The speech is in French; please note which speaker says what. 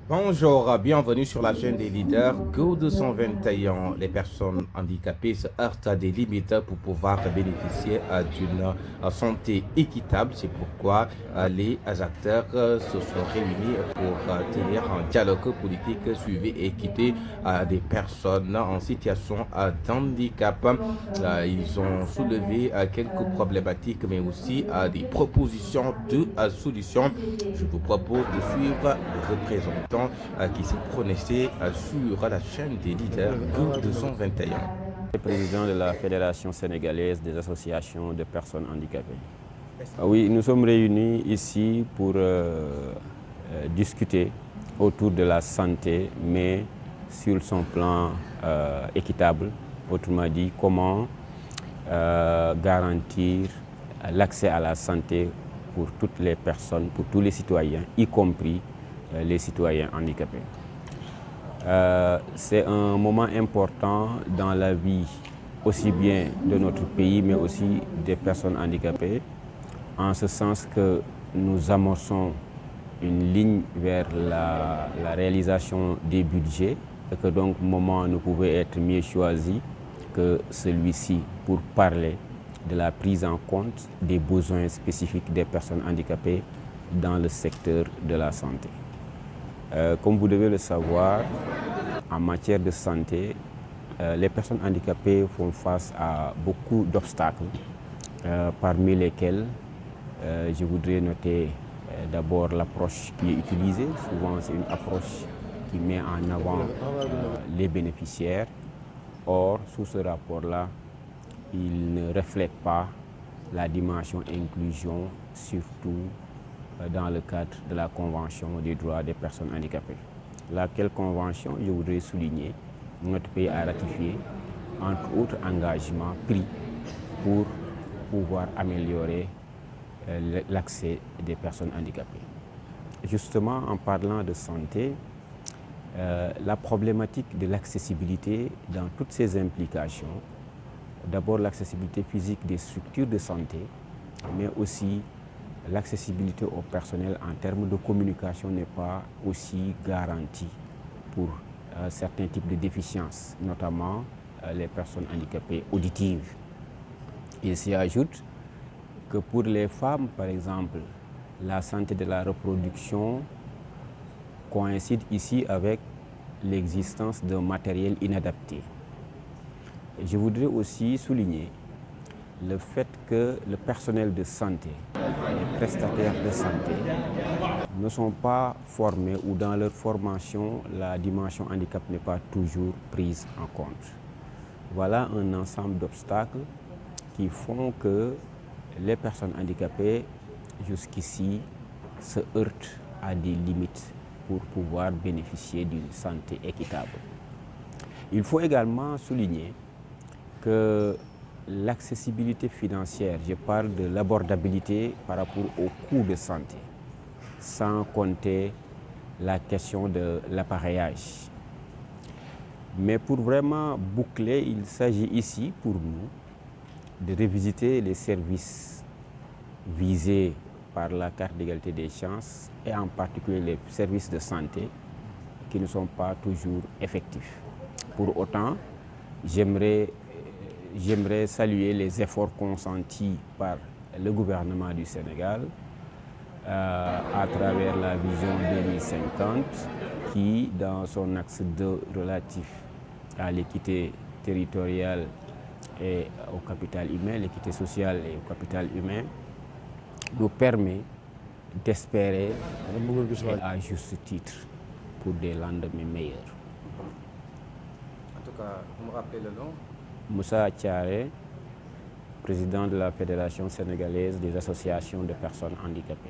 Speaker 1: Bonjour, bienvenue sur la chaîne des leaders. Go 221, les personnes handicapées se heurtent à des limites pour pouvoir bénéficier d'une santé équitable. C'est pourquoi les acteurs se sont réunis pour tenir un dialogue politique suivi et équité des personnes en situation d'handicap. Ils ont soulevé quelques problématiques, mais aussi des propositions de solutions. Je vous propose de suivre les représentants qui s'est prononcé sur la chaîne des leaders Go 221.
Speaker 2: Président de la Fédération sénégalaise des associations de personnes handicapées. Oui, nous sommes réunis ici pour discuter autour de la santé, mais sur son plan équitable. Autrement dit, comment garantir l'accès à la santé pour toutes les personnes, pour tous les citoyens, y compris les citoyens handicapés. C'est un moment important dans la vie aussi bien de notre pays, mais aussi des personnes handicapées, en ce sens que nous amorçons une ligne vers la réalisation des budgets et que donc le moment ne pouvait être mieux choisi que celui-ci pour parler de la prise en compte des besoins spécifiques des personnes handicapées dans le secteur de la santé. Comme vous devez le savoir, en matière de santé, les personnes handicapées font face à beaucoup d'obstacles, parmi lesquels je voudrais noter d'abord l'approche qui est utilisée. Souvent, c'est une approche qui met en avant les bénéficiaires. Or, sous ce rapport-là, il ne reflète pas la dimension inclusion, surtout dans le cadre de la Convention des droits des personnes handicapées. Laquelle convention, je voudrais souligner, notre pays a ratifié, entre autres engagements pris pour pouvoir améliorer l'accès des personnes handicapées. Justement, en parlant de santé, la problématique de l'accessibilité dans toutes ses implications, d'abord l'accessibilité physique des structures de santé, mais aussi l'accessibilité au personnel en termes de communication n'est pas aussi garantie pour certains types de déficiences, notamment les personnes handicapées auditives. Il s'y ajoute que pour les femmes, par exemple, la santé de la reproduction coïncide ici avec l'existence d'un matériel inadapté. Je voudrais aussi souligner le fait que le personnel de santé, les prestataires de santé, ne sont pas formés ou dans leur formation, la dimension handicap n'est pas toujours prise en compte. Voilà un ensemble d'obstacles qui font que les personnes handicapées, jusqu'ici, se heurtent à des limites pour pouvoir bénéficier d'une santé équitable. Il faut également souligner que l'accessibilité financière, je parle de l'abordabilité par rapport au coût de santé, sans compter la question de l'appareillage. Mais pour vraiment boucler, il s'agit ici pour nous de revisiter les services visés par la carte d'égalité des chances et en particulier les services de santé qui ne sont pas toujours effectifs. Pour autant, j'aimerais saluer les efforts consentis par le gouvernement du Sénégal à travers la vision 2050 qui, dans son axe 2 relatif à l'équité territoriale et au capital humain, l'équité sociale et au capital humain, nous permet d'espérer, et à juste titre, pour des lendemains meilleurs.
Speaker 1: En tout cas, vous me rappelez le nom?
Speaker 2: Moussa Thiaré, président de la Fédération sénégalaise des associations de personnes handicapées.